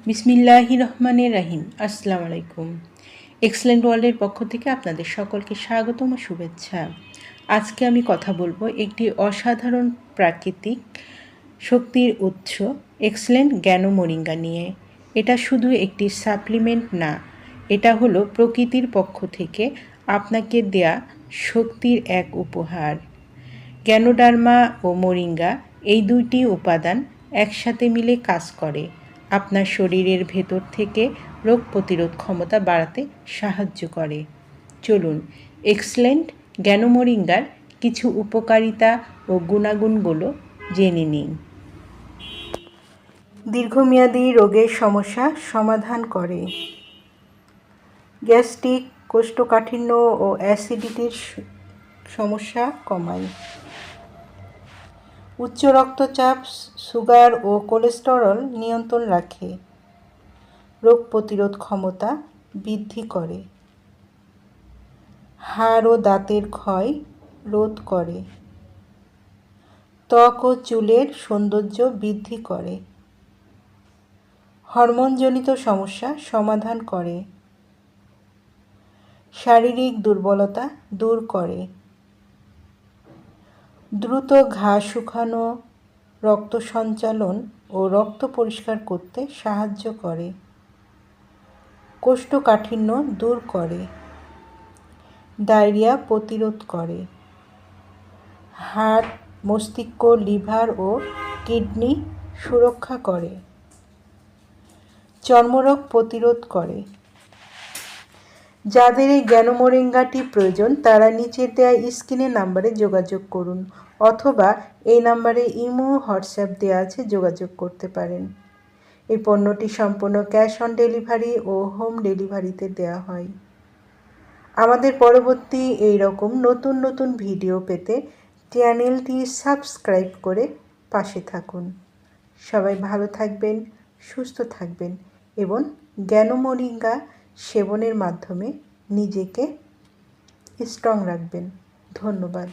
বিসমিল্লাহির রহমানির রহিম। আসসালামু আলাইকুম। এক্সেলেন্ট ওয়ার্ল্ডের পক্ষ থেকে আপনাদের সকলকে স্বাগতম ও শুভেচ্ছা। আজকে আমি কথা বলবো একটি অসাধারণ প্রাকৃতিক শক্তির উৎস এক্সেলেন্ট জ্ঞানো মোরিঙ্গা নিয়ে। এটা শুধু একটি সাপ্লিমেন্ট না, এটা হলো প্রকৃতির পক্ষ থেকে আপনাকে দেয়া শক্তির এক উপহার। গ্যানোডার্মা ও মোরিঙ্গা এই দুইটি উপাদান একসাথে মিলে কাজ করে আপনার শরীরের ভেতর থেকে রোগ প্রতিরোধ ক্ষমতা বাড়াতে সাহায্য করে। চলুন এক্সেলেন্ট জ্ঞানো মোরিঙ্গার কিছু উপকারিতা ও গুণাগুণগুলো জেনে নিন। দীর্ঘমেয়াদী রোগের সমস্যা সমাধান করে। গ্যাস্ট্রিক, কোষ্ঠকাঠিন্য ও অ্যাসিডিটির সমস্যা কমায়। উচ্চ রক্তচাপ, সুগার ও কোলেস্টেরল নিয়ন্ত্রণ রাখে। রোগ প্রতিরোধ ক্ষমতা বৃদ্ধি করে। হাড় ও দাঁতের ক্ষয় রোধ করে। ত্বক ও চুলের সৌন্দর্য বৃদ্ধি করে। হরমোনজনিত সমস্যা সমাধান করে। শারীরিক দুর্বলতা দূর করে। দ্রুত ঘা শুকানো, রক্ত সঞ্চালন ও রক্ত পরিষ্কার করতে সাহায্য করে। কোষ্ঠকাঠিন্য দূর করে। ডায়রিয়া প্রতিরোধ করে। হার্ট, মস্তিষ্ক, লিভার ও কিডনি সুরক্ষা করে। চর্মরোগ প্রতিরোধ করে। যাদের এই জ্ঞানো মোরিঙ্গাটি প্রয়োজন তারা নিচের দেওয়া স্ক্রিনের নাম্বারে যোগাযোগ করুন, অথবা এই নাম্বারে ইমো, হোয়াটসঅ্যাপ দেওয়া আছে, যোগাযোগ করতে পারেন। এই পণ্যটি সম্পূর্ণ ক্যাশ অন ডেলিভারি ও হোম ডেলিভারিতে দেওয়া হয়। আমাদের পরবর্তী এই রকম নতুন নতুন ভিডিও পেতে চ্যানেলটি সাবস্ক্রাইব করে পাশে থাকুন। সবাই ভালো থাকবেন, সুস্থ থাকবেন এবং জ্ঞানো মোরিঙ্গা সেবনের মাধ্যমে নিজেকে স্ট্রং রাখবেন। ধন্যবাদ।